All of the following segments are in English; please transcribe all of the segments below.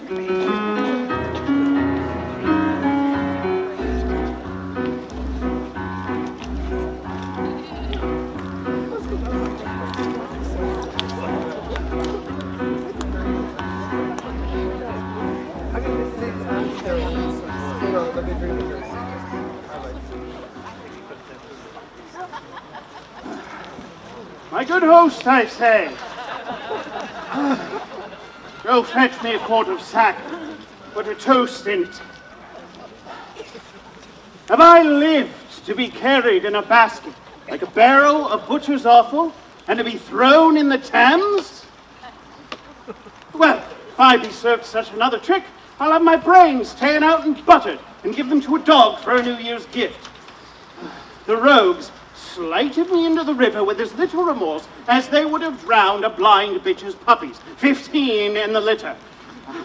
My good host, I say, go fetch me a quart of sack, put a toast in it. Have I lived to be carried in a basket like a barrel of butcher's offal and to be thrown in the Thames? Well, if I be served such another trick, I'll have my brains taken out and buttered and give them to a dog for a New Year's gift. The rogues slighted me into the river with as little remorse as they would have drowned a blind bitch's puppies, 15 in the litter.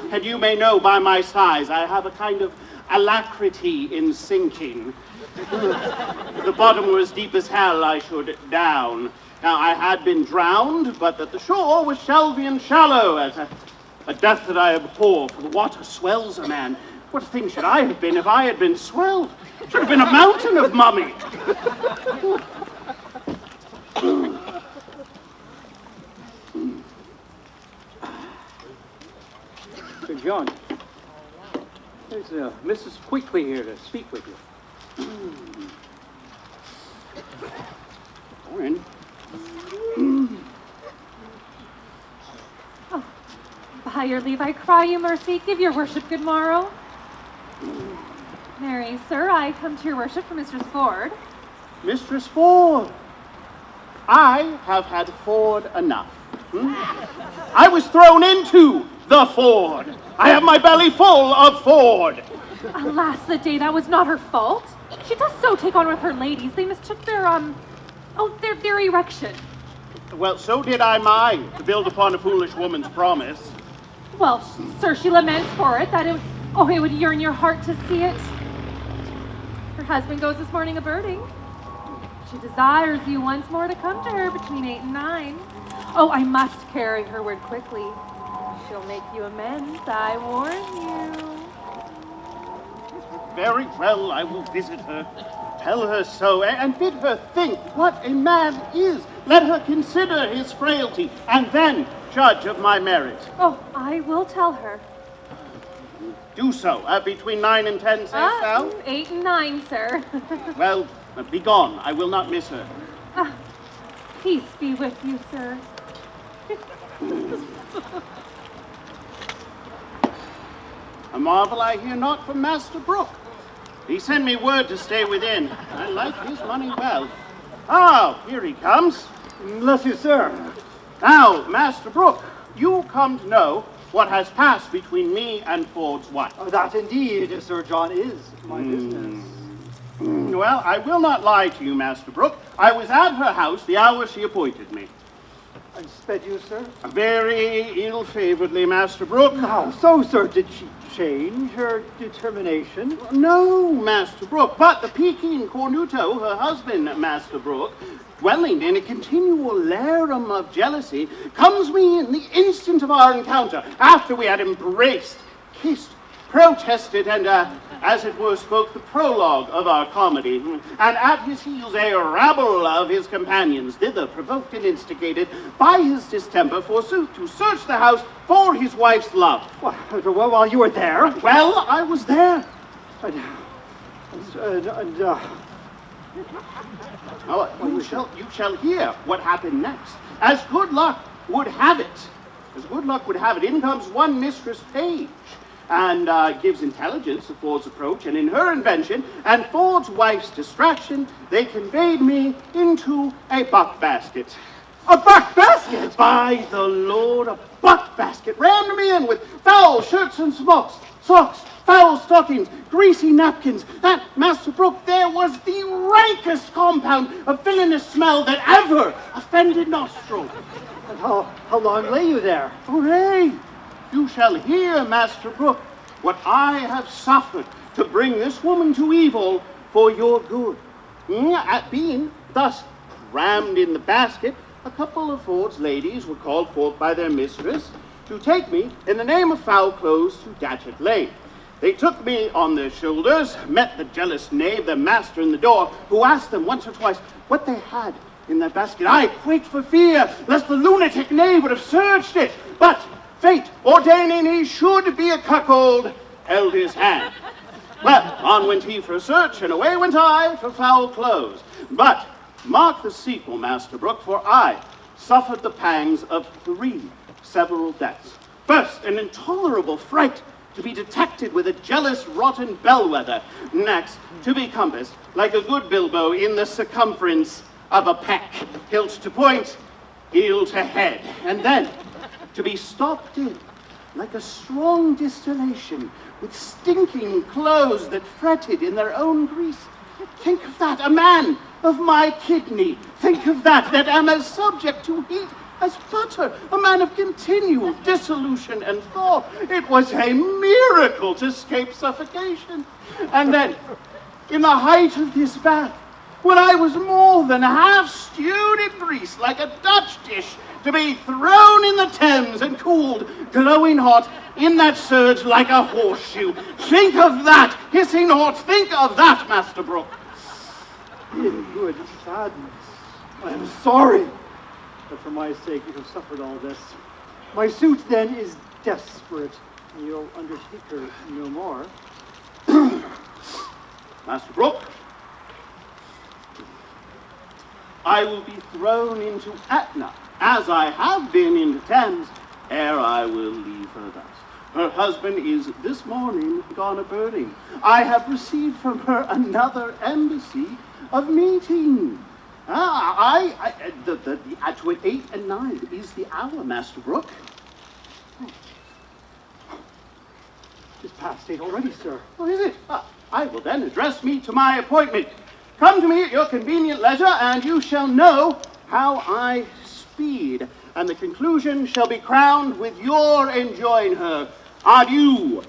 And you may know by my size, I have a kind of alacrity in sinking. If the bottom were as deep as hell, I should down. Now, I had been drowned, but that the shore was shelvy and shallow, as a death that I abhor, for the water swells a man. What a thing should I have been if I had been swelled? Should have been a mountain of mummy. Sir John, there's Mrs. Quickly here to speak with you. Warren. Oh, by your leave, I cry you mercy. Give your worship good morrow. Mary, sir, I come to your worship from Mistress Ford. Mistress Ford. I have had Ford enough. I was thrown into the Ford. I have my belly full of Ford. Alas, the day, that was not her fault. She does so take on with her ladies. They mistook their erection. Well, so did I mine, to build upon a foolish woman's promise. Well, sir, she laments for it, that it would yearn your heart to see it. Her husband goes this morning a-birding. She desires you once more to come to her between 8 and 9. Oh, I must carry her word quickly. She'll make you amends, I warn you. Very well, I will visit her. Tell her so, and bid her think what a man is. Let her consider his frailty, and then judge of my merit. Oh, I will tell her. Do so, between 9 and 10, sayest thou? 8 and 9, sir. Well, be gone. I will not miss her. Peace be with you, sir. A marvel I hear not from Master Brooke. He sent me word to stay within. I like his money well. Ah, here he comes. Bless you, sir. Now, Master Brooke, you come to know what has passed between me and Ford's wife. That indeed, Sir John, is my business. Well, I will not lie to you, Master Brooke. I was at her house the hour she appointed me. And sped you, sir? Very ill-favoredly, Master Brooke. How so, sir? Did she change her determination? No, Master Brooke, but the Peking cornuto, her husband, Master Brooke, dwelling in a continual larum of jealousy, comes me in the instant of our encounter, after we had embraced, kissed, protested, and, as it were, spoke the prologue of our comedy, and at his heels a rabble of his companions, thither provoked and instigated by his distemper, forsooth, to search the house for his wife's love. Well, while you were there? Well, I was there. You shall hear what happened next. As good luck would have it, in comes one Mistress Page, and gives intelligence of Ford's approach, and in her invention and Ford's wife's distraction, they conveyed me into a buck basket. A buck basket? By the Lord, a buck basket! Rammed me in with foul shirts and socks, foul stockings, greasy napkins. That, Master Brooke, there was the rankest compound of villainous smell that ever offended nostril. And how long lay you there? Hooray! You shall hear, Master Brooke, what I have suffered to bring this woman to evil for your good. At being thus crammed in the basket, a couple of Ford's ladies were called forth by their mistress, to take me in the name of foul clothes to Datchet Lane. They took me on their shoulders, met the jealous knave, their master in the door, who asked them once or twice what they had in that basket. I quaked for fear, lest the lunatic knave would have searched it. But fate, ordaining he should be a cuckold, held his hand. Well, on went he for a search, and away went I for foul clothes. But mark the sequel, Master Brooke, for I suffered the pangs of 3 several deaths. First, an intolerable fright to be detected with a jealous, rotten bellwether. Next, to be compassed like a good bilbo in the circumference of a peck, hilt to point, heel to head. And then, to be stopped in like a strong distillation with stinking clothes that fretted in their own grease. Think of that, a man of my kidney. Think of that am as subject to heat as butter, a man of continual dissolution and thaw. It was a miracle to escape suffocation. And then, in the height of this bath, when I was more than half stewed in grease like a Dutch dish, to be thrown in the Thames and cooled, glowing hot, in that surge like a horseshoe. Think of that, hissing hot, think of that, Master Brooke. In good sadness, I am sorry that for my sake you have suffered all this. My suit then is desperate. You'll undertake her no more. Master Brooke, I will be thrown into Etna, as I have been into Thames, ere I will leave her thus. Her husband is this morning gone a-birding. I have received from her another embassy of meeting. Between 8 and 9 is the hour, Master Brooke. It's past 8 already, sir. Oh, is it? I will then address me to my appointment. Come to me at your convenient leisure, and you shall know how I speed. And the conclusion shall be crowned with your enjoying her. Adieu.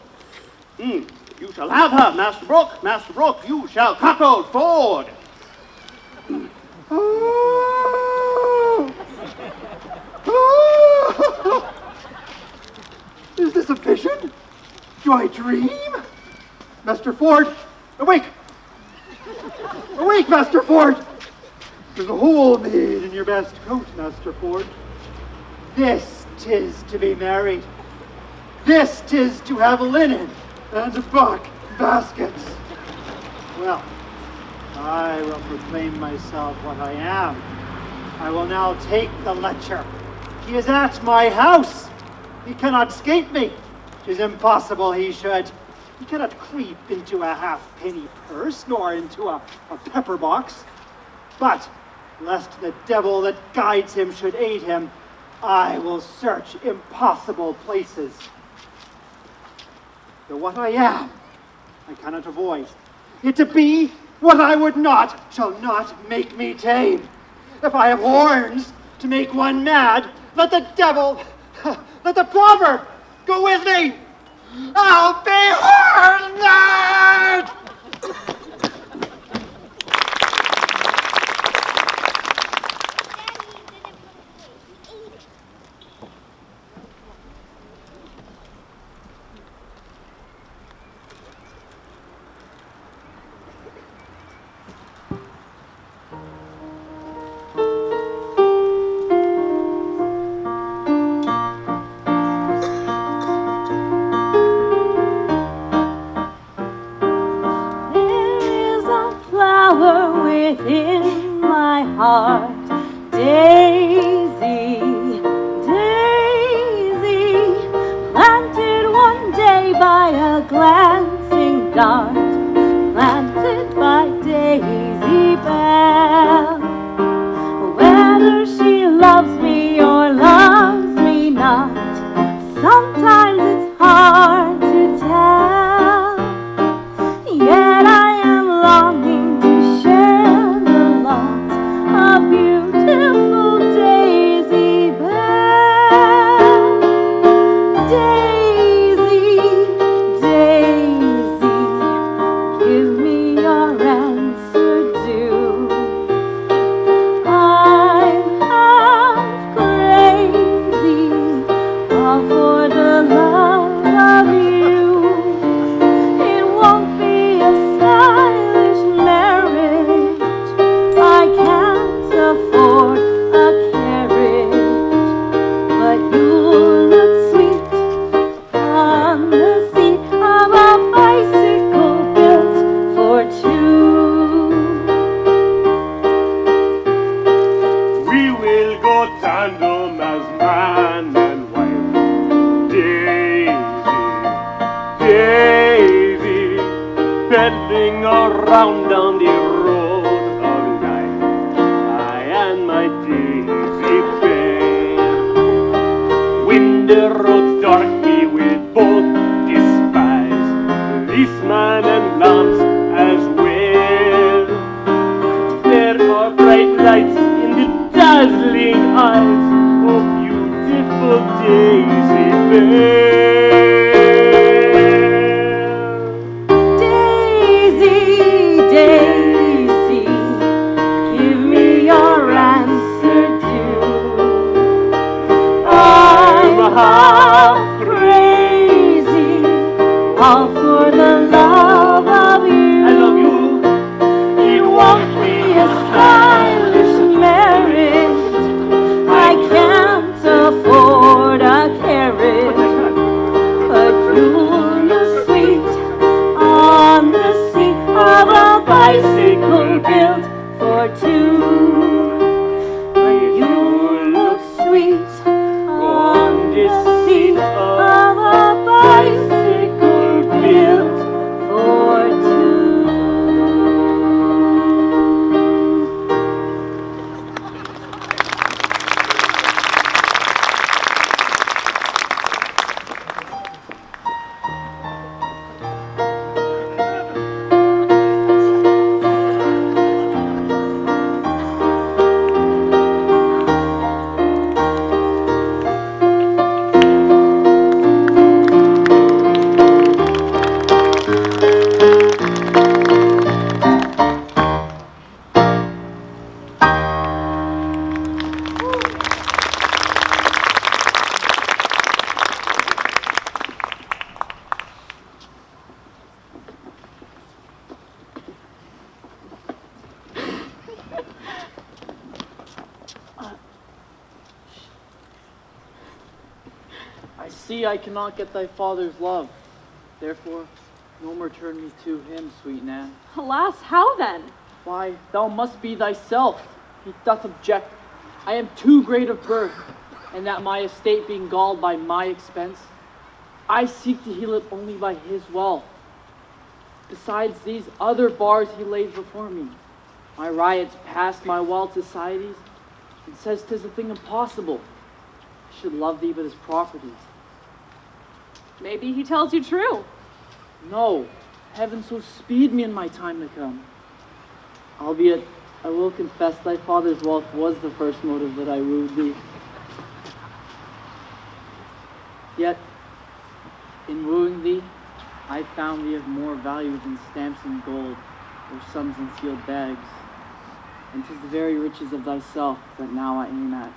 You shall have her, Master Brooke. Master Brooke, you shall cuckold forward. Is this a vision? Do I dream? Master Ford, awake! Awake, Master Ford! There's a hole made in your best coat, Master Ford. This 'tis to be married. This 'tis to have linen and buck baskets. Well, I will proclaim myself what I am. I will now take the lecher. He is at my house. He cannot escape me. 'Tis impossible he should. He cannot creep into a halfpenny purse, nor into a pepper box. But, lest the devil that guides him should aid him, I will search impossible places. Though what I am, I cannot avoid. Yet to be what I would not shall not make me tame. If I have horns to make one mad, let the devil, let the proverb go with me. I'll be horned! Within my heart, Daisy, Daisy, planted one day by a glancing dart, planted by Daisy Bell. Whether she loves me or loves me not, sometimes it's hard to tell. Yet I am longing to share the lot of beautiful Daisy Bell. Daisy, Daisy, them as man and wife. Daisy, Daisy, peddling around down the road of life. I and my Daisy fair. When the road's dark, we will both despise policeman and lamps as well. There are bright lights in the dazzling eyes of beautiful Daisy Bell. Daisy, Daisy, give me your answer due. I'm half crazy, all for the love of you. I love you. It won't be a stylish marriage. I can't afford a carriage, but you look sweet on the seat of a bicycle built for two. You look sweet on the seat of a bicycle built for two. I see I cannot get thy father's love. Therefore, no more turn me to him, sweet Nan. Alas, how then? Why, thou must be thyself. He doth object. I am too great of birth, and that my estate being galled by my expense, I seek to heal it only by his wealth. Besides these other bars he lays before me, my riots past my wild societies, and says 'tis a thing impossible. I should love thee but his property. Maybe he tells you true. No, heaven so speed me in my time to come. Albeit, I will confess thy father's wealth was the first motive that I wooed thee. Yet, in wooing thee, I found thee of more value than stamps and gold, or sums in sealed bags. And 'tis the very riches of thyself that now I aim at.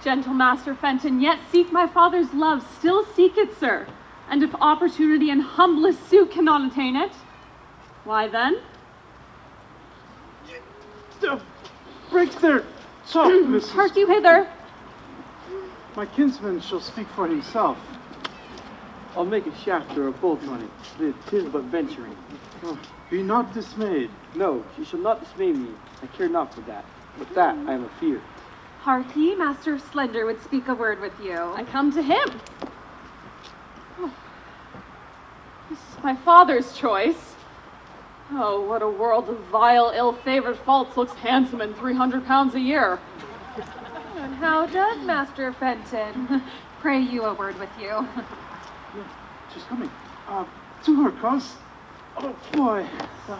Gentle Master Fenton, yet seek my father's love, still seek it, sir. And if opportunity and humblest suit cannot attain it, why then? Break there! Stop, Mrs. Hark you hither. My kinsman shall speak for himself. I'll make a shaft or a bolt on it. 'Tis but venturing. Oh, be not dismayed. No, you shall not dismay me. I care not for that. But that I am afeard. Hark ye, Master Slender would speak a word with you. I come to him. Oh. This is my father's choice. Oh, what a world of vile, ill-favored faults looks handsome in 300 pounds a year. And how does Master Fenton? Pray you a word with you. She's coming. To her, cuz. Oh, boy.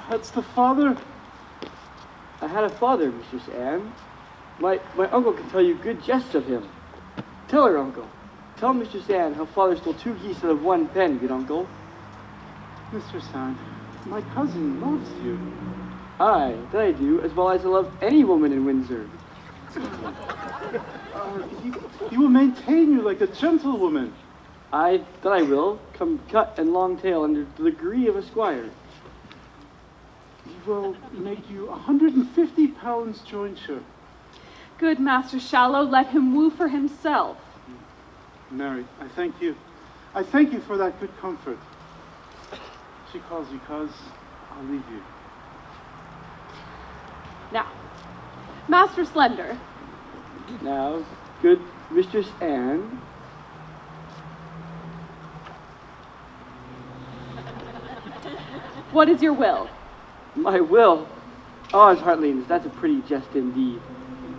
That's the father. I had a father, Mistress Anne. My uncle can tell you good jests of him. Tell her, uncle. Tell Mistress Anne how father stole 2 geese out of 1 pen, good uncle. Mr. San, my cousin loves you. Aye, that I do, as well as I love any woman in Windsor. He will maintain you like a gentlewoman. Aye, that I will, come cut and long tail under the degree of a squire. He will make you 150 pounds jointure. Good Master Shallow, let him woo for himself. Mary, I thank you. I thank you for that good comfort. She calls you, cuz. I'll leave you. Now, Master Slender. Now, good Mistress Anne, What is your will? my will. Oh, Heartlings, that's a pretty jest indeed.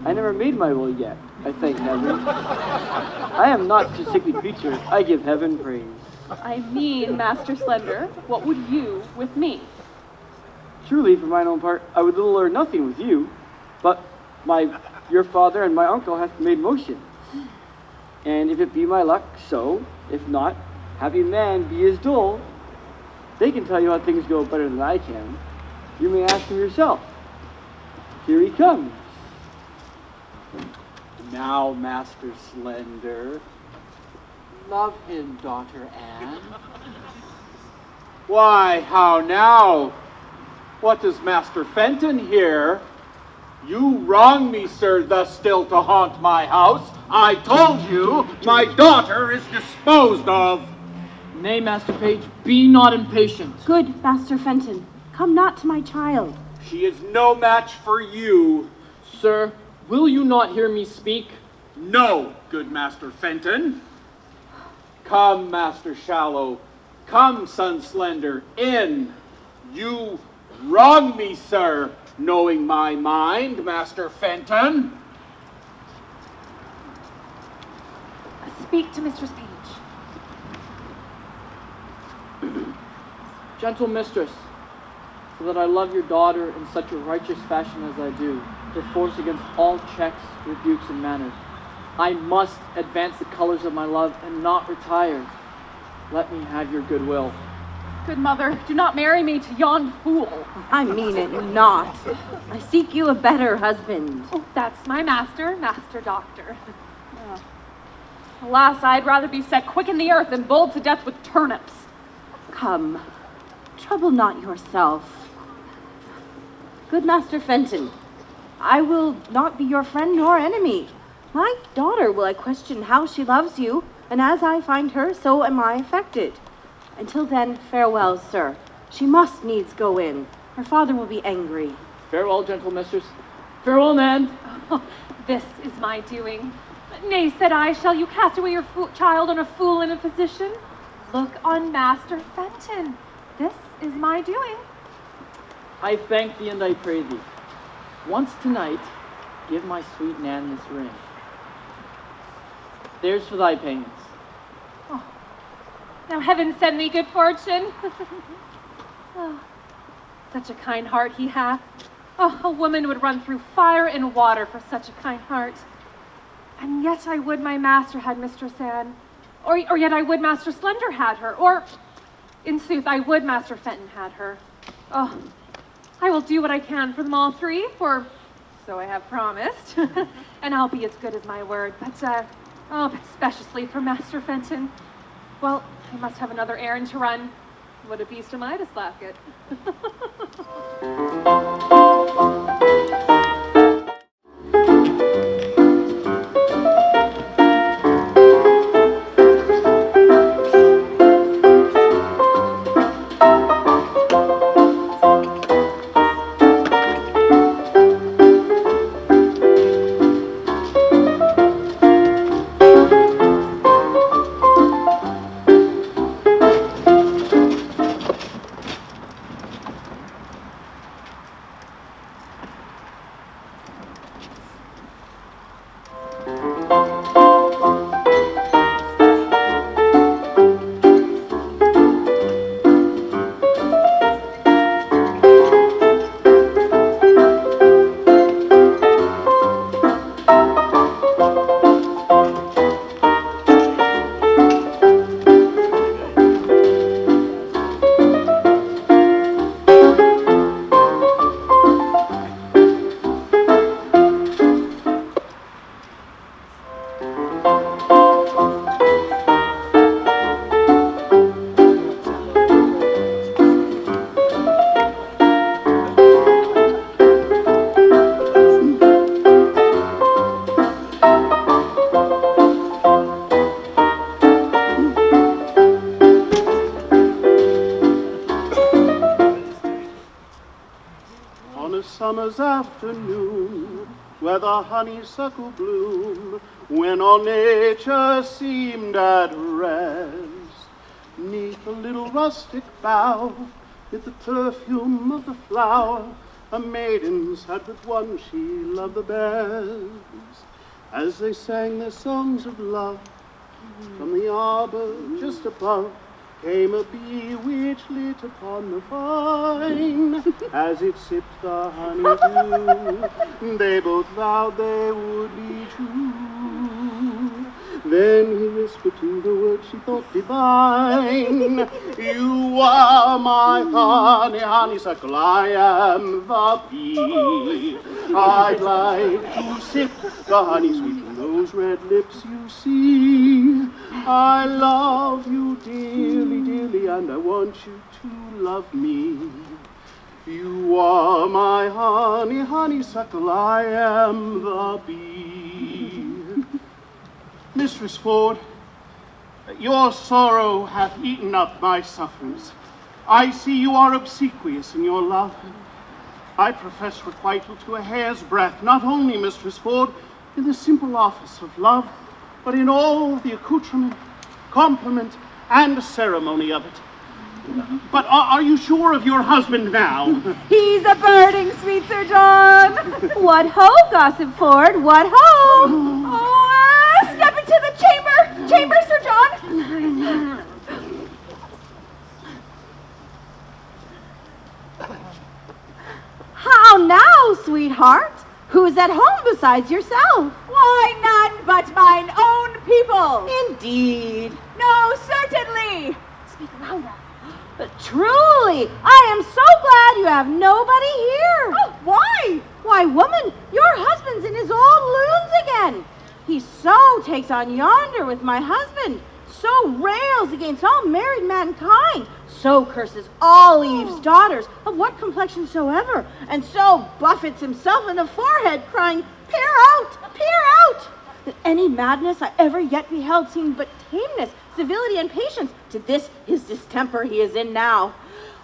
I never made my will yet, I thank heaven. I am not such a sickly creature. I give heaven praise. I mean, Master Slender, what would you with me? Truly, for mine own part, I would little or nothing with you, but your father and my uncle hath made motion. And if it be my luck, so; if not, happy man be his dole. They can tell you how things go better than I can. You may ask him yourself. Here he comes. Now, Master Slender. Love him, daughter Anne. Why, how now? What does Master Fenton here? You wrong me, sir, thus still to haunt my house. I told you my daughter is disposed of. Nay, Master Page, be not impatient. Good Master Fenton, come not to my child. She is no match for you. Sir, will you not hear me speak? No, good Master Fenton. Come, Master Shallow. Come, Son Slender, in. You wrong me, sir, knowing my mind, Master Fenton. Speak to Mistress Page. Gentle mistress, so that I love your daughter in such a righteous fashion as I do, perforce against all checks, rebukes, and manners, I must advance the colors of my love and not retire. Let me have your goodwill. Good mother, do not marry me to yon fool. I mean it not. I seek you a better husband. Oh, that's my master, Master Doctor. Alas, I'd rather be set quick in the earth than boiled to death with turnips. Come, trouble not yourself. Good Master Fenton, I will not be your friend nor enemy. My daughter will I question how she loves you, and as I find her, so am I affected. Until then, farewell, sir. She must needs go in. Her father will be angry. Farewell, gentle mistress. Farewell, Nan. Oh, this is my doing. Nay, said I, shall you cast away your child on a fool and a physician? Look on Master Fenton. This is my doing. I thank thee and I pray thee. Once tonight, give my sweet Nan this ring. There's for thy pains. Oh, now heaven send me good fortune. Oh, such a kind heart he hath. Oh, a woman would run through fire and water for such a kind heart. And yet I would my master had Mistress Anne. Or yet I would Master Slender had her. Or, in sooth, I would Master Fenton had her. Oh, I will do what I can for them all three, for so I have promised. And I'll be as good as my word. But especially for Master Fenton. Well, I must have another errand to run. What a beast am I to slack it. On a summer's afternoon, where the honeysuckle bloomed, when all nature seemed at rest. 'Neath a little rustic bough, with the perfume of the flower, a maiden sat with one she loved the best. As they sang their songs of love, from the arbor just above came a bee which lit upon the vine. As it sipped the honeydew, they both vowed they would be true. Then he whispered to the word she thought divine, "You are my honeysuckle, I am the bee. I'd like to sip the honey sweet from those red lips you see. I love you dearly, dearly, and I want you to love me. You are my honeysuckle, I am the bee." Mistress Ford, your sorrow hath eaten up my sufferings. I see you are obsequious in your love. I profess requital to a hair's breadth, not only, Mistress Ford, in the simple office of love, but in all the accoutrement, compliment, and ceremony of it. But are you sure of your husband now? He's a birding, sweet Sir John. What ho, Gossip Ford, what ho? Step into the chamber, Sir John. How now, sweetheart? Who's at home besides yourself? Why, none but mine own people. Indeed. No, certainly. Speak louder. Truly, I am so glad you have nobody here. Oh, why? Why, woman, your husband's in his old loons again. He so takes on yonder with my husband, so rails against all married mankind, so curses all Eve's daughters, of what complexion soever, and so buffets himself in the forehead, crying, "Peer out, peer out!" That any madness I ever yet beheld seemed but tameness, civility, and patience, to this his distemper he is in now.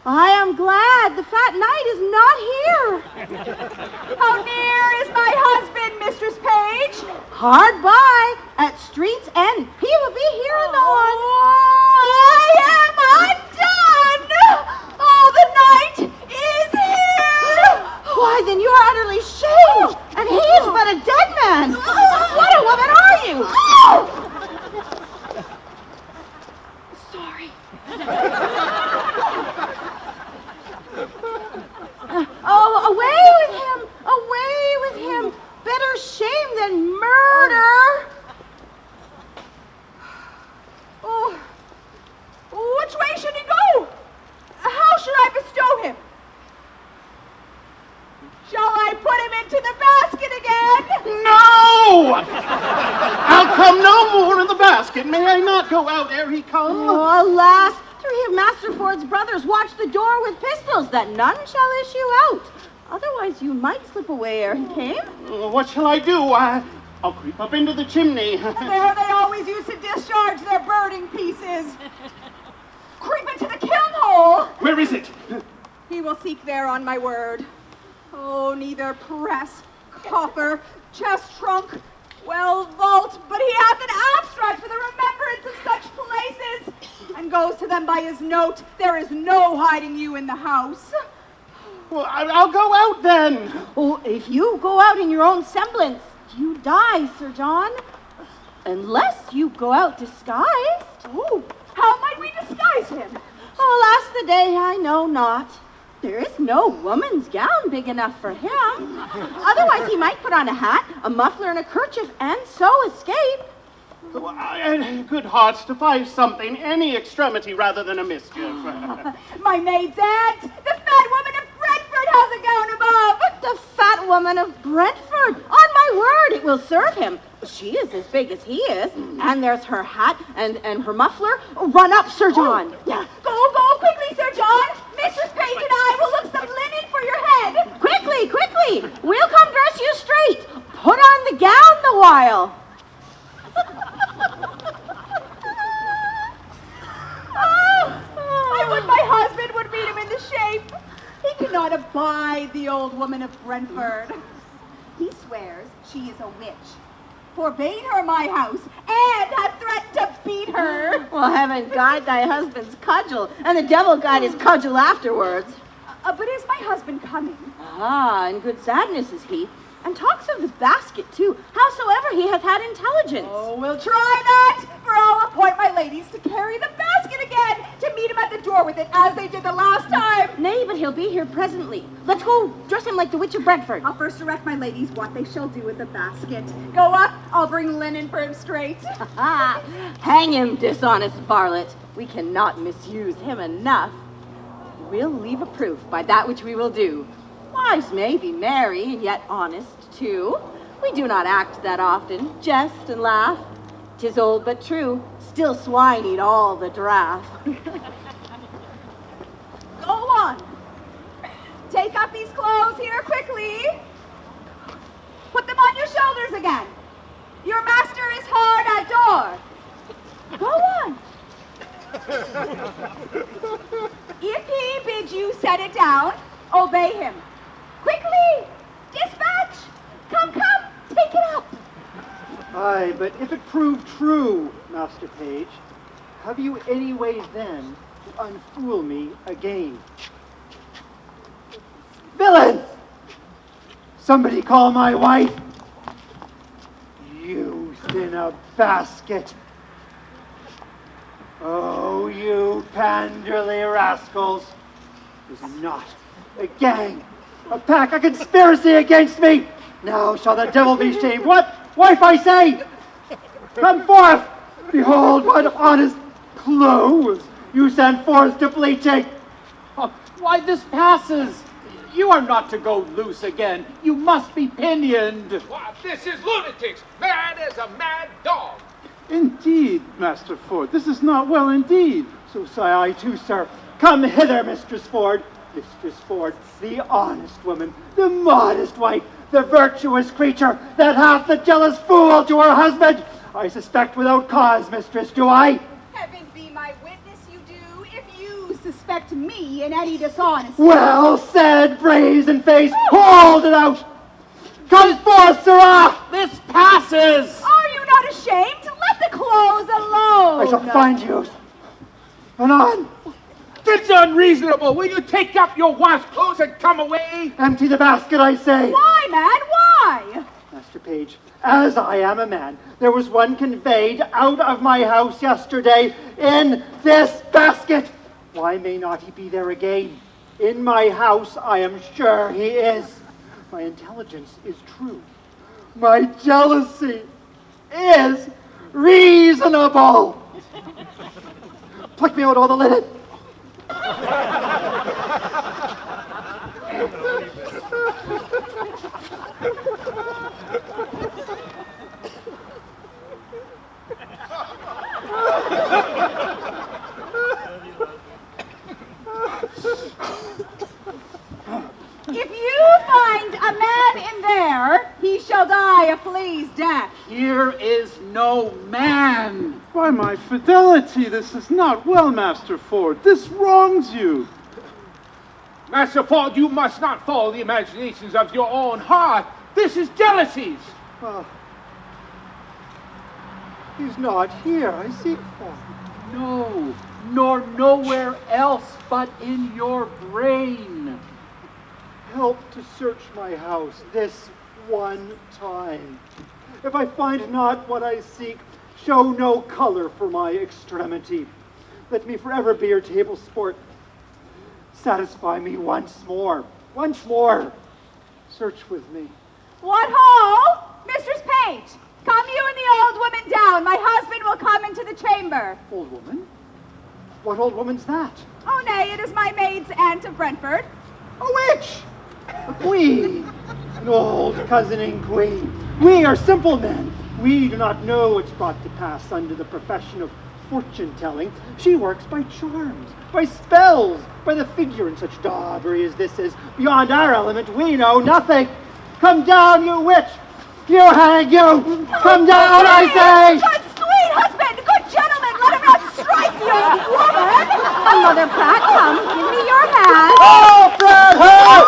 I am glad the fat knight is not here. How near is my husband, Mistress Page? Hard by, at street's end. He will be here anon. I am undone! Oh, the knight is here! Why, then you are utterly shamed, and he is but a dead man. What a woman are you? Sorry. Oh, away with him. Better shame than murder. Oh, which way should he go? How should I bestow him? Shall I put him into the basket again? No! I'll come no more in the basket. May I not go out ere he come? Oh, alas, 3 of Master Ford's brothers watch the door with pistols, that none shall issue out. Otherwise you might slip away ere he came. What shall I do? I'll creep up into the chimney. There they always used to discharge their birding pieces. Creep into the kiln hole. Where is it? He will seek there on my word. Oh, neither press, coffer, chest trunk, well, vault, but he hath an abstract for the remembrance of such places, and goes to them by his note. There is no hiding you in the house. Well, I'll go out then. Oh, if you go out in your own semblance, you die, Sir John. Unless you go out disguised. Oh, how might we disguise him? Alas the day, I know not. There is no woman's gown big enough for him. Otherwise he might put on a hat, a muffler, and a kerchief, and so escape. Good hearts, devise something, any extremity rather than a mischief. My maid's aunt, the fat woman of Brentford, has a gown above. The fat woman of Brentford. On my word, it will serve him. She is as big as he is, and there's her hat and her muffler. Run up, Sir John. Yeah. Go quickly, Sir John. Mistress Page and I will look some linen for your head. Quickly. We'll come dress you straight. Put on the gown the while. I would my husband would meet him in the shape. He cannot abide the old woman of Brentford. He swears she is a witch, forbade her my house, and had threatened to beat her. Well, heaven guide thy husband's cudgel, and the devil guide his cudgel afterwards. But is my husband coming? Ah, in good sadness is he, and talks of the basket too, howsoever he hath had intelligence. Oh, we'll try that, for I'll appoint my ladies to carry the basket again, to meet him at the door with it, as they did the last time. Nay, but he'll be here presently. Let's go dress him like the Witch of Brentford. I'll first direct my ladies what they shall do with the basket. Go up, I'll bring linen for him straight. Hang him, dishonest varlet. We cannot misuse him enough. We'll leave a proof by that which we will do. Wives may be merry and yet honest too. We do not act that often, jest and laugh. 'Tis old but true, still swine eat all the draff. Go on. Take up these clothes here quickly. Put them on your shoulders again. Your master is hard at door. Go on. If he bids you set it down, obey him. Quickly! Dispatch! Come, take it up! Aye, but if it prove true, Master Page, have you any way then to unfool me again? Villain! Somebody call my wife! Youth in a basket! Oh, you panderly rascals! Is not a gang, a pack, a conspiracy against me! Now shall the devil be shamed. What? Wife, I say! Come forth! Behold what honest clothes you send forth to bleaching! Oh, why, this passes. You are not to go loose again. You must be pinioned. Why, this is lunatics, mad as a mad dog. Indeed, Master Ford, this is not well indeed. So say I too, sir. Come hither, Mistress Ford. Mistress Ford, the honest woman, the modest wife, the virtuous creature that hath the jealous fool to her husband. I suspect without cause, mistress, do I? Heaven be my witness, you do, if you suspect me in any dishonesty. Well said, brazen face. Hold it out. Come forth, sirrah. This passes. Are you not ashamed? Let the clothes alone. I shall find you. Anon. It's unreasonable. Will you take up your wife's clothes and come away? Empty the basket, I say. Why, man? Why? Master Page, as I am a man, there was one conveyed out of my house yesterday in this basket. Why may not he be there again? In my house, I am sure he is. My intelligence is true. My jealousy is reasonable. Pluck me out all the linen. If you find a man in there, he shall die a flea's death. Here is no man. By my fidelity, this is not well, Master Ford. This wrongs you. Master Ford, you must not follow the imaginations of your own heart. This is jealousies. He's not here. I seek for him. No, nor nowhere else but in your brain. Help to search my house this one time. If I find not what I seek, show no color for my extremity. Let me forever be your table sport. Satisfy me once more. Once more. Search with me. What ho! Mistress Page, come you and the old woman down. My husband will come into the chamber. Old woman? What old woman's that? Oh, nay, it is my maid's aunt of Brentford. A witch! A queen! An old cousining queen. We are simple men. We do not know what's brought to pass under the profession of fortune-telling. She works by charms, by spells, by the figure in such daubery as this is. Beyond our element, we know nothing. Come down, you witch! You hang, you! Come down, I say! Good sweet husband, good gentleman, let him not strike the old woman! Mother Pratt, come, give me your hand. Oh, Get her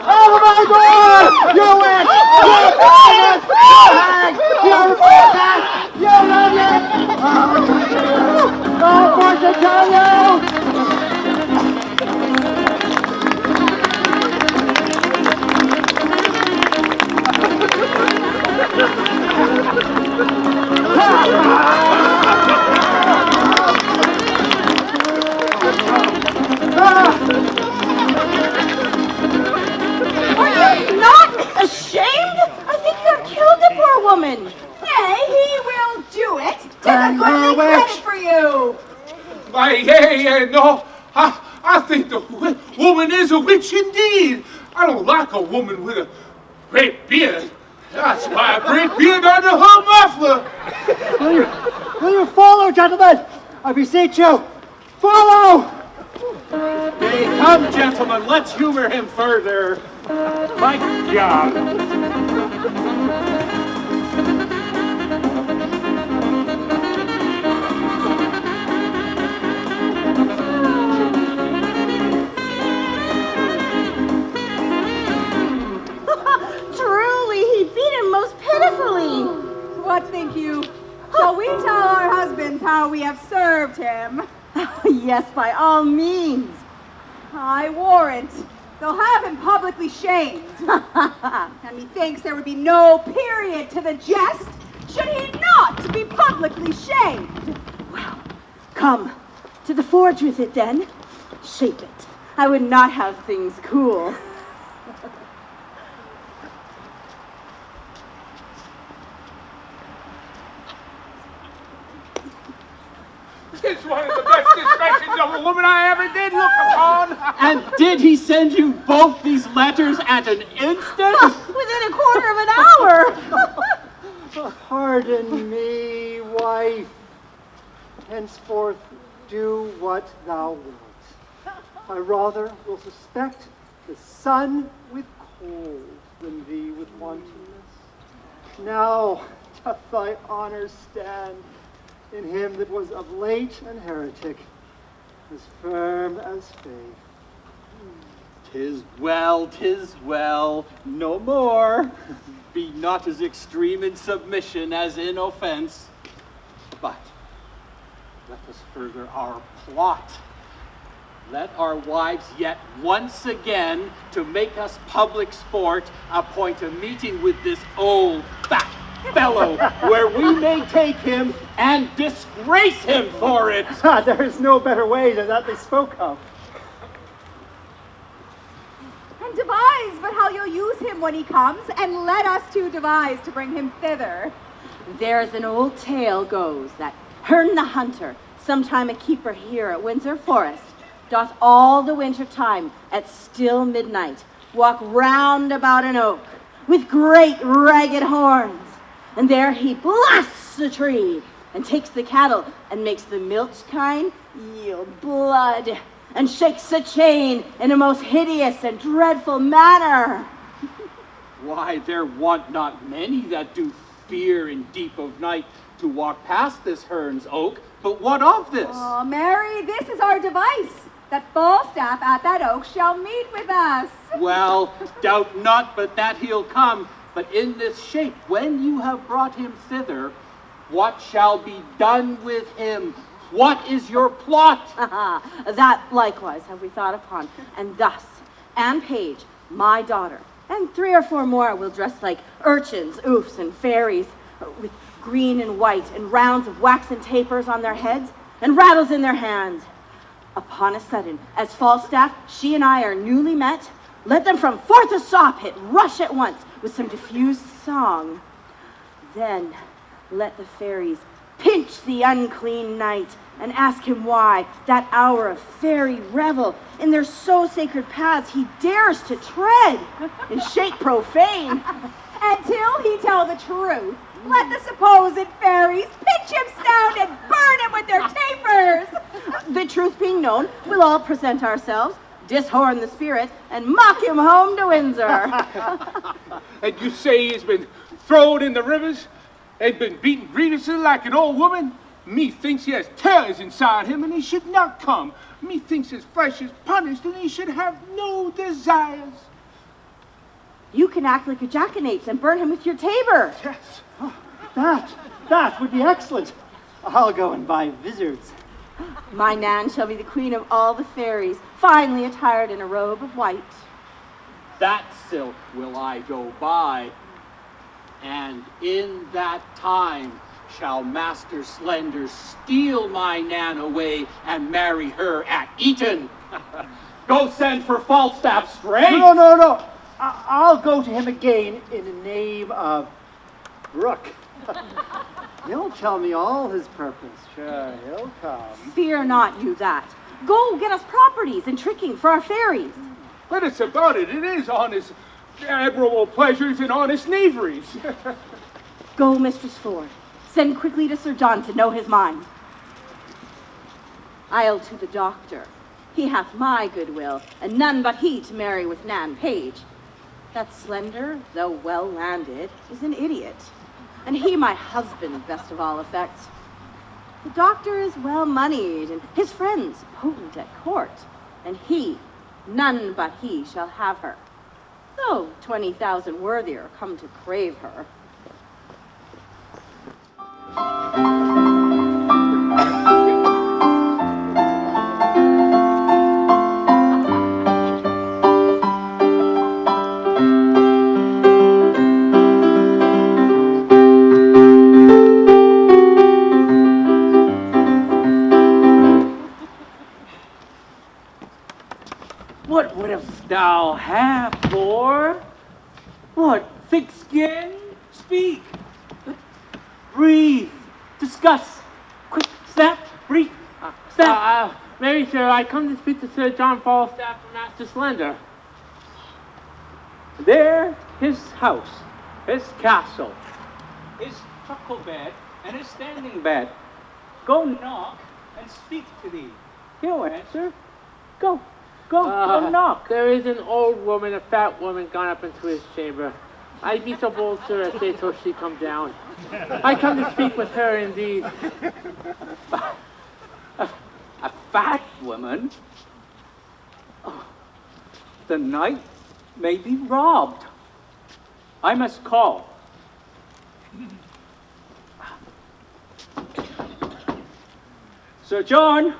out of my door! You witch! You pagan! You hag! You bastard! You idiot! Oh, fortune tell you! Are you not ashamed? I think you have killed the poor woman. Nay, he will do it. 'Tis a Hang her, goodly witch. credit for you. Why, no. I think the woman is a witch indeed. I don't like a woman with a great beard. That's why a great beard under her muffler. Will you follow, gentlemen? I beseech you, follow! Come, gentlemen, let's humor him further. My God. Truly, he beat him most pitifully. What think you? Shall we tell our husbands how we have served him? Yes, by all means. I warrant they'll have him publicly shamed. And methinks there would be no period to the jest should he not be publicly shamed. Well, come to the forge with it then. Shape it. I would not have things cool. It's one of the best descriptions of a woman I ever did look upon. And did he send you both these letters at an instant? Within a quarter of an hour. Pardon me, wife. Henceforth, do what thou wilt. I rather will suspect the sun with cold than thee with wantonness. Now doth thy honor stand in him that was of late an heretic, as firm as faith. 'Tis well, no more. Be not as extreme in submission as in offense. But let us further our plot. Let our wives yet once again, to make us public sport, appoint a meeting with this old fat fellow, where we may take him and disgrace him for it. There is no better way than that they spoke of. And devise but how you'll use him when he comes, and let us two devise to bring him thither. There's an old tale goes that Herne the Hunter, sometime a keeper here at Windsor Forest, doth all the winter time at still midnight walk round about an oak with great ragged horns. And there he blasts the tree and takes the cattle and makes the milch kine yield blood and shakes the chain in a most hideous and dreadful manner. Why, there want not many that do fear in deep of night to walk past this Herne's oak, but what of this? Oh, Mary, this is our device, that Falstaff at that oak shall meet with us. Well, doubt not but that he'll come, but in this shape, when you have brought him thither, what shall be done with him? What is your plot? That likewise have we thought upon. And thus, Anne Page, my daughter, and 3 or 4 more will dress like urchins, oofs, and fairies, with green and white, and rounds of waxen tapers on their heads, and rattles in their hands. Upon a sudden, as Falstaff, she and I are newly met, let them from forth a saw pit rush at once with some diffused song. Then let the fairies pinch the unclean knight and ask him why that hour of fairy revel in their so sacred paths he dares to tread in shape profane. Until he tell the truth, let the supposed fairies pitch him sound and burn him with their tapers. The truth being known, we'll all present ourselves, dishorn the spirit, and mock him home to Windsor. And you say he's been thrown in the rivers and been beaten grievously like an old woman? Methinks he has terrors inside him, and he should not come. Methinks his flesh is punished, and he should have no desires. You can act like a jackanapes and burn him with your tabor. Yes. Oh, that would be excellent. I'll go and buy vizards. My Nan shall be the queen of all the fairies, finely attired in a robe of white. That silk will I go buy, and in that time shall Master Slender steal my Nan away and marry her at Eton. Go send for Falstaff straight. No. I'll go to him again in the name of Brooke. He'll tell me all his purpose. Sure, he'll come. Fear not you that. Go get us properties and tricking for our fairies. Let us about it. It is honest, admirable pleasures and honest knaveries. Go, Mistress Ford. Send quickly to Sir John to know his mind. I'll to the doctor. He hath my goodwill, and none but he to marry with Nan Page. That Slender, though well landed, is an idiot, and he my husband, best of all effects. The doctor is well moneyed, and his friends potent at court, and he, none but he, shall have her, though 20,000 worthier come to crave her. What wouldst thou have, Lord? What, thick skin? Speak. Breathe. Discuss. Quick, snap, breathe, snap. Maybe, sir, I come to speak to Sir John Falstaff and Master Slender. There, his house, his castle, his truckle bed, and his standing bed. Go knock and speak to thee. He'll answer. Go knock. There is an old woman, a fat woman, gone up into his chamber. I'd be so bold, sir, as say till she come down. I come to speak with her, indeed. A fat woman? Oh, the night may be robbed. I must call. Sir John,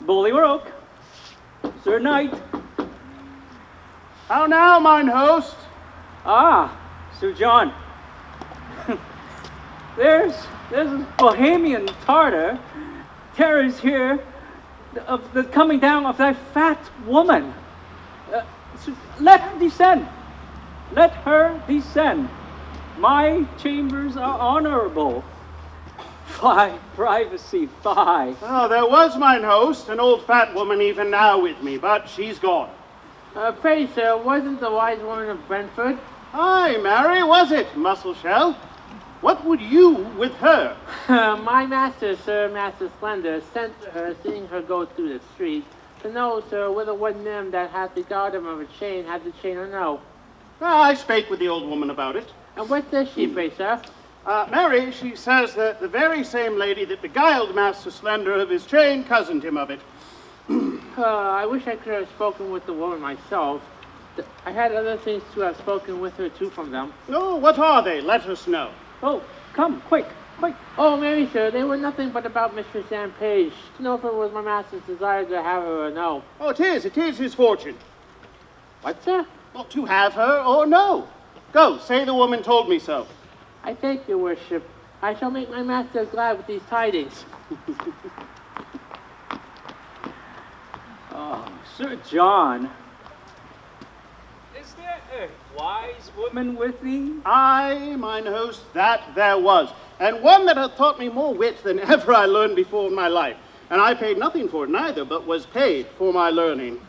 Bullyrook, Sir Knight. How now, mine host? Ah, Sir John. There's a Bohemian Tartar. Terrors here of the coming down of thy fat woman. Let her descend. Let her descend. My chambers are honorable. Fie, privacy, fie. Oh, there was mine host, an old fat woman even now with me, but she's gone. Pray, sir, wasn't the wise woman of Brentford? Aye, Mary, was it, Muscleshell? What would you with her? My master, Sir Master Slender, sent to her, seeing her go through the street, to know, sir, whether one them that hath the garden of a chain had the chain or no. I spake with the old woman about it. And what says she, pray, sir? Mary, she says that the very same lady that beguiled Master Slender of his chain cozened him of it. I wish I could have spoken with the woman myself. I had other things to have spoken with her too from them. Oh, what are they? Let us know. Oh, come, quick. Oh, maybe, sir, they were nothing but about Mistress Anne Page, to know if it was my master's desire to have her or no. Oh, it is his fortune. What, sir? Well, to have her or no. Go, say the woman told me so. I thank your worship. I shall make my master glad with these tidings. Oh, Sir John. Is there a wise woman with thee? Aye, mine host, that there was, and one that hath taught me more wit than ever I learned before in my life. And I paid nothing for it neither, but was paid for my learning.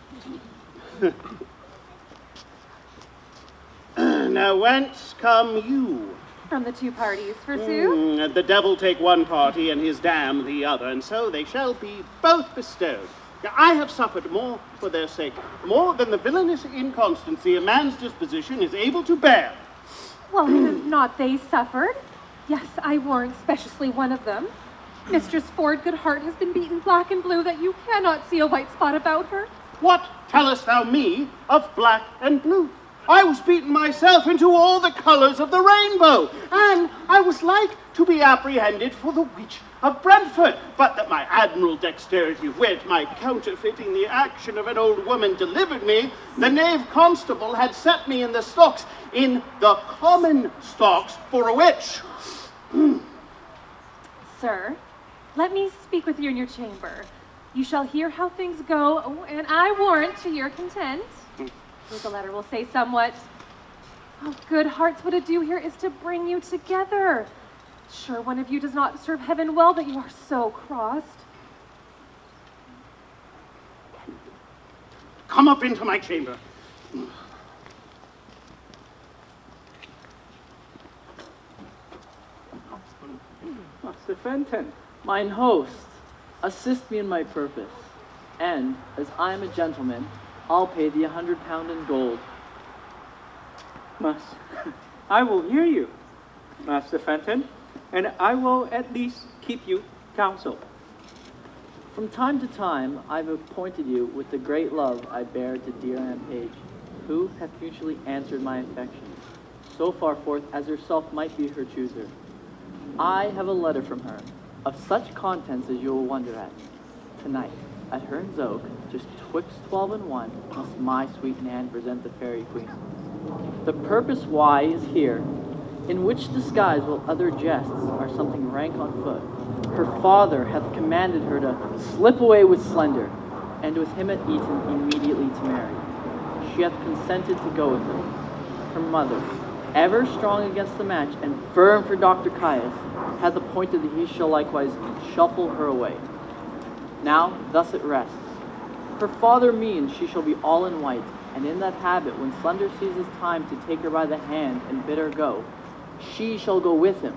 Now whence come you? From the two parties, forsooth. The devil take one party and his dam the other, and so they shall be both bestowed. I have suffered more for their sake, more than the villainous inconstancy a man's disposition is able to bear. Well, have not they suffered? Yes, I warrant speciously one of them. Mistress Ford Goodheart has been beaten black and blue that you cannot see a white spot about her. What tellest thou me of black and blue? I was beaten myself into all the colours of the rainbow, and I was like to be apprehended for the witch of Brentford, but that my admirable dexterity wit, my counterfeiting the action of an old woman, delivered me. The knave constable had set me in the stocks, in the common stocks, for a witch. Sir, let me speak with you in your chamber. You shall hear how things go, and I warrant to your content. The letter will say somewhat, oh, good hearts, what ado here is to bring you together. Sure, one of you does not serve heaven well that you are so crossed. Come up into my chamber. Master Fenton. Mine host, assist me in my purpose, and as I am a gentleman, I'll pay thee £100 in gold. Mas, I will hear you, Master Fenton, and I will at least keep you counsel. From time to time, I've appointed you with the great love I bear to dear Aunt Page, who hath mutually answered my affection, so far forth as herself might be her chooser. I have a letter from her, of such contents as you will wonder at. Tonight, at Hearn's Oak, just twixt 12 and 1, must my sweet Nan present the fairy queen. The purpose why is here, in which disguise while other jests are something rank on foot. Her father hath commanded her to slip away with Slender, and with him at Eton immediately to marry. She hath consented to go with him. Her mother, ever strong against the match and firm for Dr. Caius, hath appointed that he shall likewise shuffle her away. Now, thus it rests. Her father means she shall be all in white, and in that habit, when Slender seizes time to take her by the hand and bid her go, she shall go with him.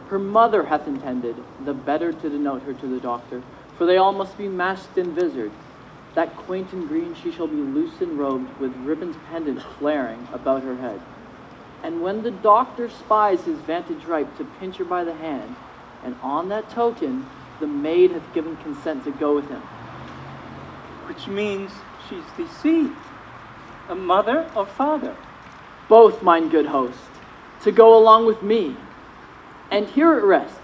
Her mother hath intended, the better to denote her to the doctor, for they all must be masked and visored. That quaint and green she shall be loose and robed, with ribbons pendant flaring about her head. And when the doctor spies his vantage ripe to pinch her by the hand, and on that token the maid hath given consent to go with him. Which means she's deceived. A mother or father? Both, mine good host, to go along with me. And here it rests.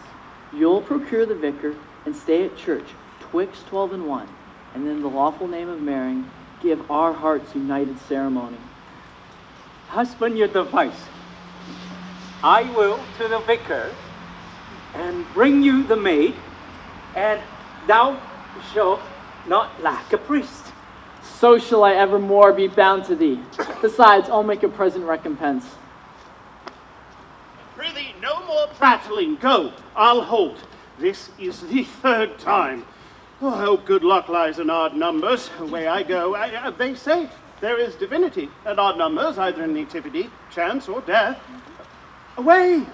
You'll procure the vicar and stay at church twixt 12 and 1, and in the lawful name of marrying, give our hearts united ceremony. Husband, your device. I will to the vicar and bring you the maid, and thou shalt not lack a priest. So shall I evermore be bound to thee. Besides, I'll make a present recompense. Prithee, no more prattling. Go, I'll hold. This is the third time. Oh, I hope good luck lies in odd numbers. Away I go. They say there is divinity in odd numbers, either in nativity, chance, or death. Away!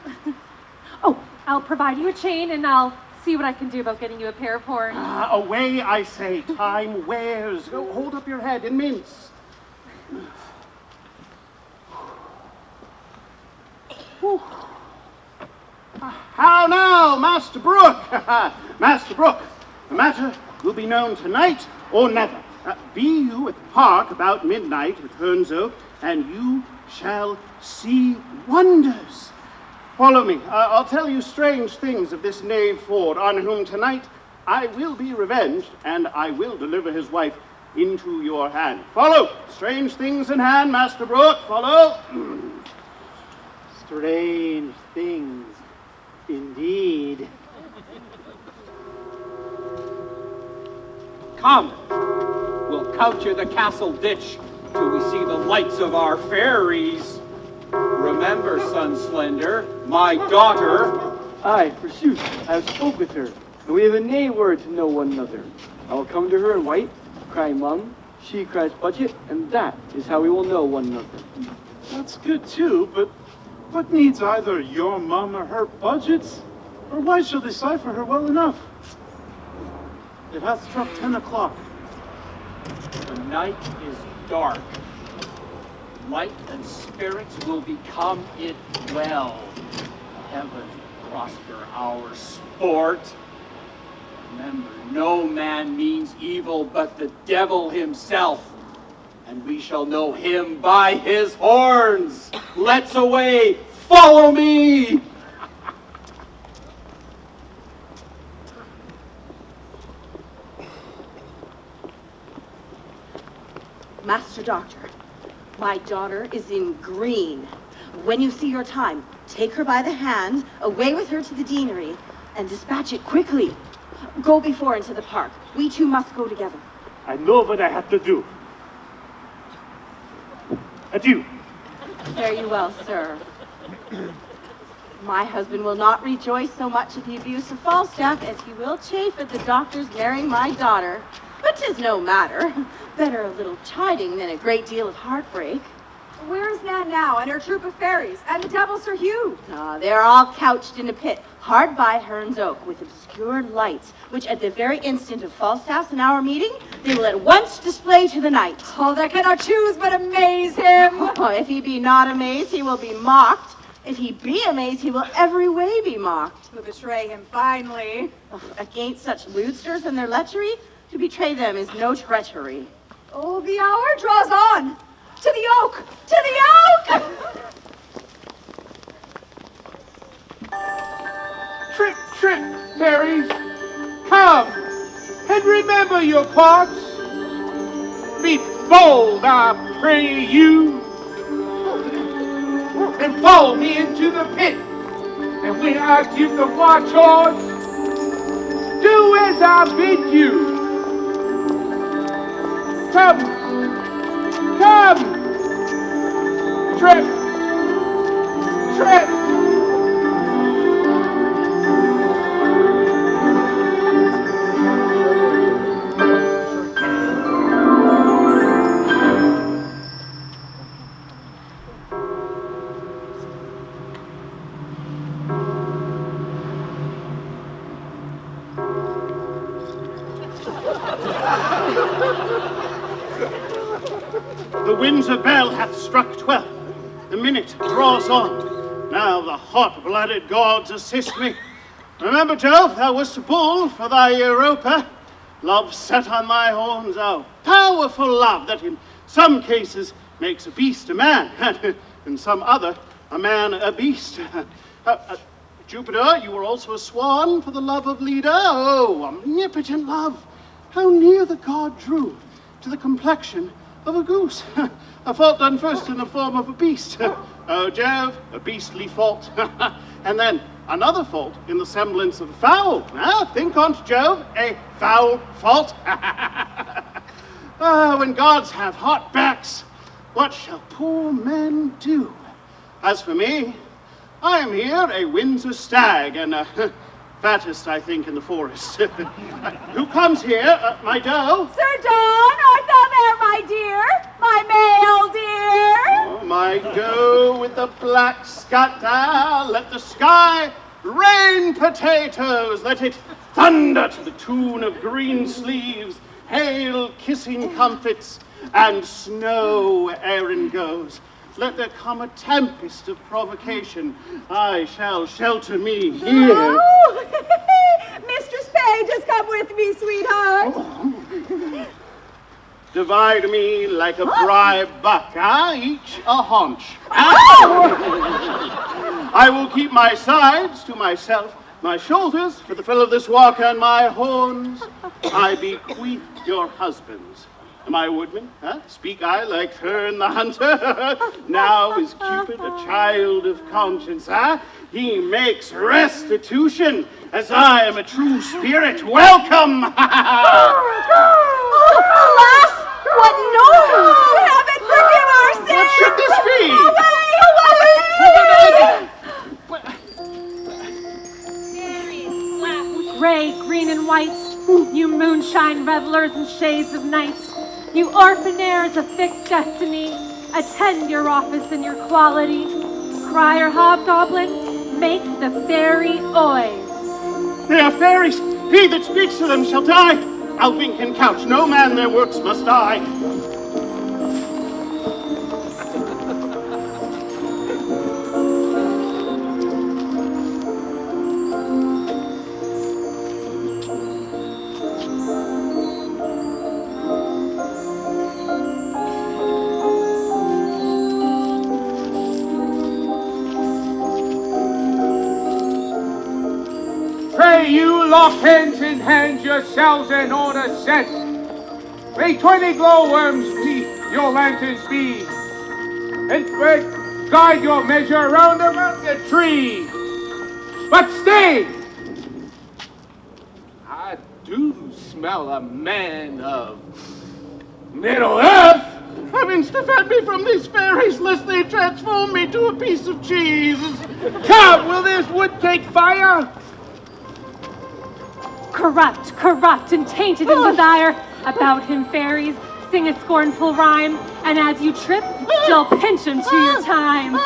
Oh, I'll provide you a chain, and I'll see what I can do about getting you a pair of horns. Away, I say. Time wears. Go, hold up your head and mince. Whew. How now, Master Brooke? Master Brooke, the matter will be known tonight or never. Be you at the park about midnight at Hearn's Oak, and you shall see wonders. Follow me. I'll tell you strange things of this knave Ford, on whom tonight I will be revenged, and I will deliver his wife into your hand. Follow. Strange things in hand, Master Brooke. Follow. Strange things, indeed. Come, we'll culture the castle ditch till we see the lights of our fairies. Remember, son Slender, my daughter. Aye, forsooth, I have spoke with her, and we have a nay word to know one another. I will come to her in white, cry mum, she cries budget, and that is how we will know one another. That's good too, but what needs either your mum or her budgets? Or why shall decipher her well enough? It hath struck 10 o'clock. The night is dark. Light and spirits will become it well. Heaven prosper our sport. Remember, no man means evil but the devil himself, and we shall know him by his horns. Let's away. Follow me. Master Doctor, my daughter is in green. When you see your time, take her by the hand, away with her to the deanery, and dispatch it quickly. Go before into the park. We two must go together. I know what I have to do. Adieu. Fare you well, sir. My husband will not rejoice so much at the abuse of Falstaff as he will chafe at the doctor's marrying my daughter. But 'tis no matter. Better a little chiding than a great deal of heartbreak. Where is Nan now and her troop of fairies and the devil Sir Hugh? They're all couched in a pit hard by Hearn's Oak with obscured lights, which at the very instant of Falstaff's and our meeting, they will at once display to the knight. Oh, that cannot choose but amaze him. Oh, if he be not amazed, he will be mocked. If he be amazed, he will every way be mocked. We'll betray him finally. Oh, against such lewdsters and their lechery, to betray them is no treachery. Oh, the hour draws on. To the oak! To the oak! Trick, trick, fairies. Come and remember your parts. Be bold, I pray you. And follow me into the pit. And when I give the watch horns, do as I bid you. Come. Come! Trip! Trip! The Windsor bell hath struck 12. The minute draws on. Now the hot-blooded gods assist me. Remember, Jove, thou wast a bull for thy Europa. Love set on thy horns, oh, powerful love that in some cases makes a beast a man, and in some other, a man a beast. Jupiter, you were also a swan for the love of Leda. Oh, omnipotent love. How near the god drew to the complexion of a goose. A fault done first in the form of a beast. Oh, Jove, a beastly fault. And then another fault in the semblance of a fowl. Think on't, Jove, a foul fault. When gods have hot backs, what shall poor men do? As for me, I am here a Windsor stag, and fattest, I think, in the forest. Who comes here? My doe? Sir John, art thou there, my dear? My male dear? Oh, my doe with the black scatter. Let the sky rain potatoes. Let it thunder to the tune of green sleeves, hail kissing comfits, and snow Erin goes. Let there come a tempest of provocation. I shall shelter me here. Oh, Mistress Page has come with me, sweetheart. Divide me like a bribe buck, each a haunch. I will keep my sides to myself, my shoulders for the fill of this walk, and my horns I bequeath your husbands. Am I a woodman? Speak I like Herne the hunter? Now is Cupid a child of conscience? He makes restitution, as I am a true spirit. Welcome! Alas! What noise! Heaven forgive our sins! What should this be? Gray, green, and white, you moonshine revelers and shades of night, you orphan heirs of fixed destiny, attend your office and your quality. Crier hobgoblin, make the fairy oys. They are fairies. He that speaks to them shall die. I'll wink and couch. No man their works must die. you lock hands in hand, yourselves an order set. May 20 glowworms be your lanterns be, and guide your measure round about the tree. But stay! I do smell a man of Middle Earth. Heavens defend me from these fairies, lest they transform me to a piece of cheese. Come, will this wood take fire? Corrupt, and tainted in desire. About him, fairies, sing a scornful rhyme, and as you trip, still pinch him to your time.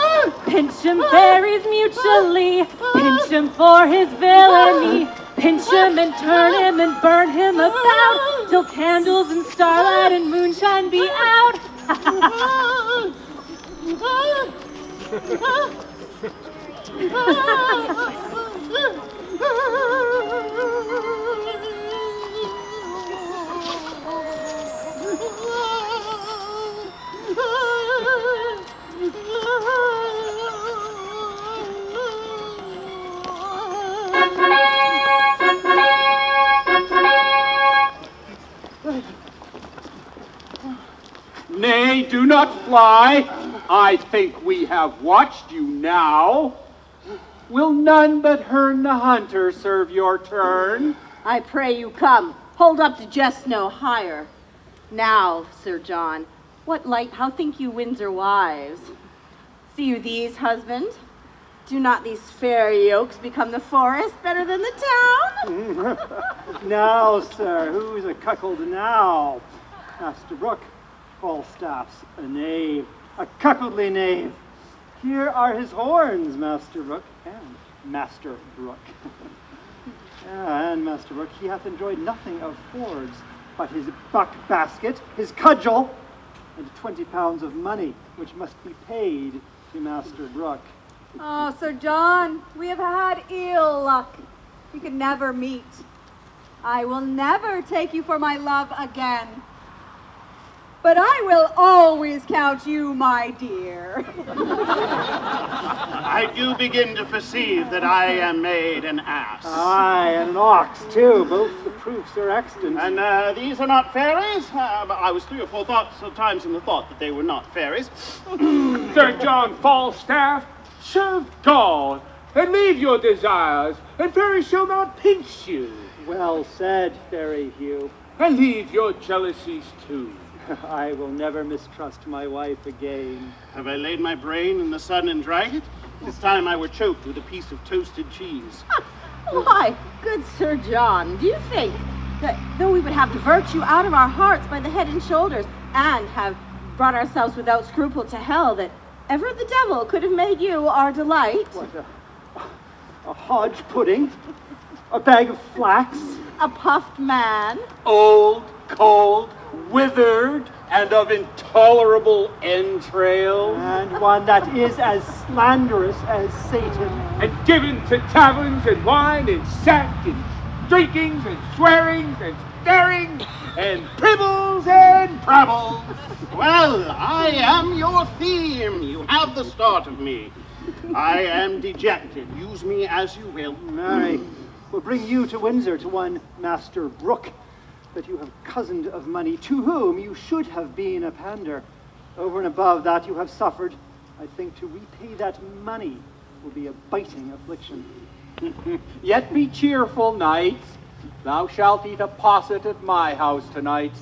Pinch him, fairies, mutually, pinch him for his villainy. Pinch him and turn him and burn him about, till candles and starlight and moonshine be out. Nay, do not fly. I think we have watched you now. Will none but Herne the Hunter serve your turn? I pray you come. Hold up to jest no higher. Now, Sir John, what light, how think you Windsor wives? See you these, husband? Do not these fair yokes become the forest better than the town? Now, sir, who's a cuckold now? Master Brooke, Falstaff's a knave, a cuckoldly knave. Here are his horns, Master Brooke, and Master Brooke. And Master Brooke, he hath enjoyed nothing of Ford's, but his buck basket, his cudgel, and 20 pounds of money, which must be paid to Master Brooke. Oh, Sir John, we have had ill luck. We could never meet. I will never take you for my love again. But I will always count you my dear. I do begin to perceive that I am made an ass. Aye, and an ox, too. Both the proofs are extant. And these are not fairies? I was 3 or 4 times in the thought that they were not fairies. Sir John Falstaff, serve God, and leave your desires, and fairies shall not pinch you. Well said, Fairy Hugh. And leave your jealousies too. I will never mistrust my wife again. Have I laid my brain in the sun and dried it? This time I were choked with a piece of toasted cheese. Why, good Sir John, do you think that though we would have the virtue out of our hearts by the head and shoulders, and have brought ourselves without scruple to hell, that ever the devil could have made you our delight? What, a hodge pudding? A bag of flax? A puffed man? Old, cold, withered, and of intolerable entrails. And one that is as slanderous as Satan. And given to taverns and wine and sack and drinkings and swearings and staring and pribbles and prabbles. Well, I am your theme. You have the start of me. I am dejected. Use me as you will. Marry, we'll bring you to Windsor to one Master Brooke, that you have cozened of money, to whom you should have been a pander. Over and above that you have suffered. I think to repay that money will be a biting affliction. Yet be cheerful, knights. Thou shalt eat a posset at my house tonight,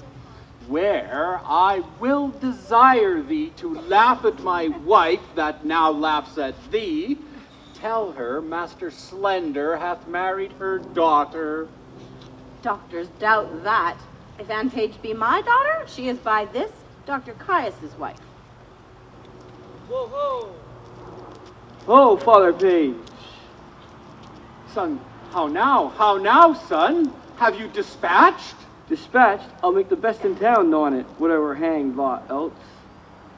where I will desire thee to laugh at my wife that now laughs at thee. Tell her Master Slender hath married her daughter. Doctors doubt that. If Anne Page be my daughter, she is by this Dr. Caius's wife. Oh, Father Page. Son, how now, son? Have you dispatched? Dispatched, I'll make the best in town know on it, whatever hanged lot else.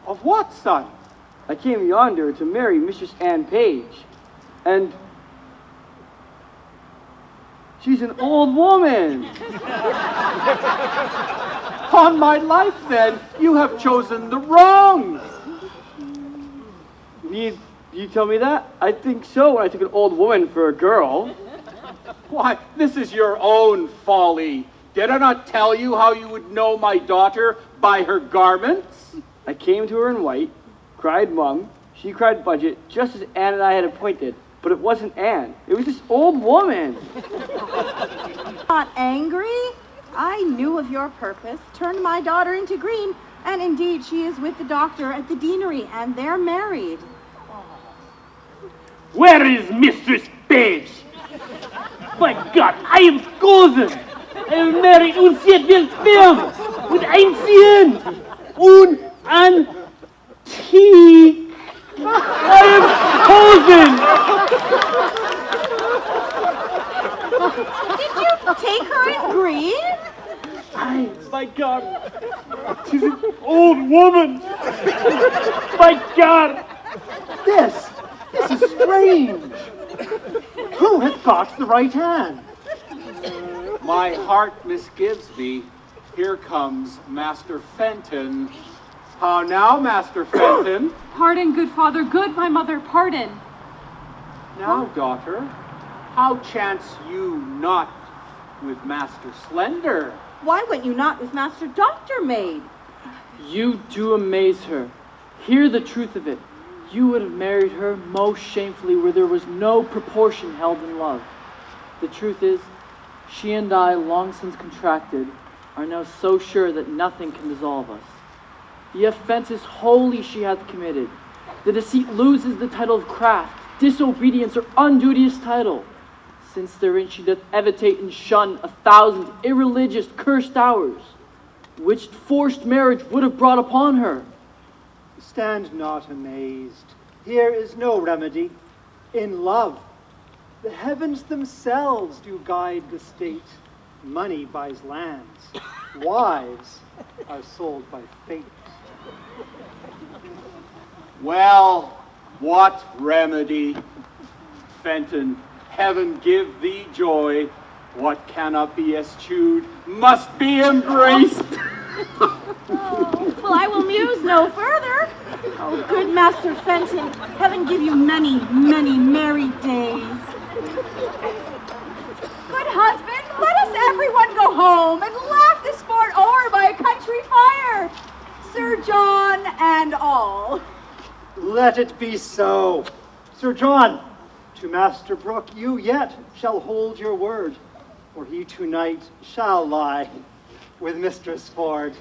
Of what, son? I came yonder to marry Mistress Anne Page, and she's an old woman. On my life, then, you have chosen the wrong. You tell me that? I think so when I took an old woman for a girl. Why, this is your own folly. Did I not tell you how you would know my daughter by her garments? I came to her in white, cried mum, she cried budget, just as Anne and I had appointed. But it wasn't Anne. It was this old woman. Not angry? I knew of your purpose, turned my daughter into green, and indeed she is with the doctor at the deanery, and they're married. Where is Mistress Page? My God, I am frozen. I am married und sie will film und einziehen und antique. I am Did you take her in green? my God, she's an old woman. My God. This is strange. Who has got the right hand? My heart misgives me. Here comes Master Fenton. How now, Master Fenton? Pardon, good father, good my mother, pardon. Now, daughter, how chance you not with Master Slender? Why went you not with Master Doctor Maid? You do amaze her. Hear the truth of it. You would have married her most shamefully where there was no proportion held in love. The truth is, she and I, long since contracted, are now so sure that nothing can dissolve us. The offense is wholly she hath committed. The deceit loses the title of craft, disobedience or unduteous title, since therein she doth evitate and shun 1,000 irreligious cursed hours, which forced marriage would have brought upon her. Stand not amazed. Here is no remedy. In love, the heavens themselves do guide the state. Money buys lands. Wives are sold by fate. Well, what remedy? Fenton, heaven give thee joy. What cannot be eschewed must be embraced. Well, I will muse no further. Oh, good Master Fenton, heaven give you many, many merry days. Good husband, let us everyone go home and laugh the sport o'er by a country fire. Sir John and all. Let it be so. Sir John, to Master Brooke you yet shall hold your word, for he tonight shall lie with Mistress Ford.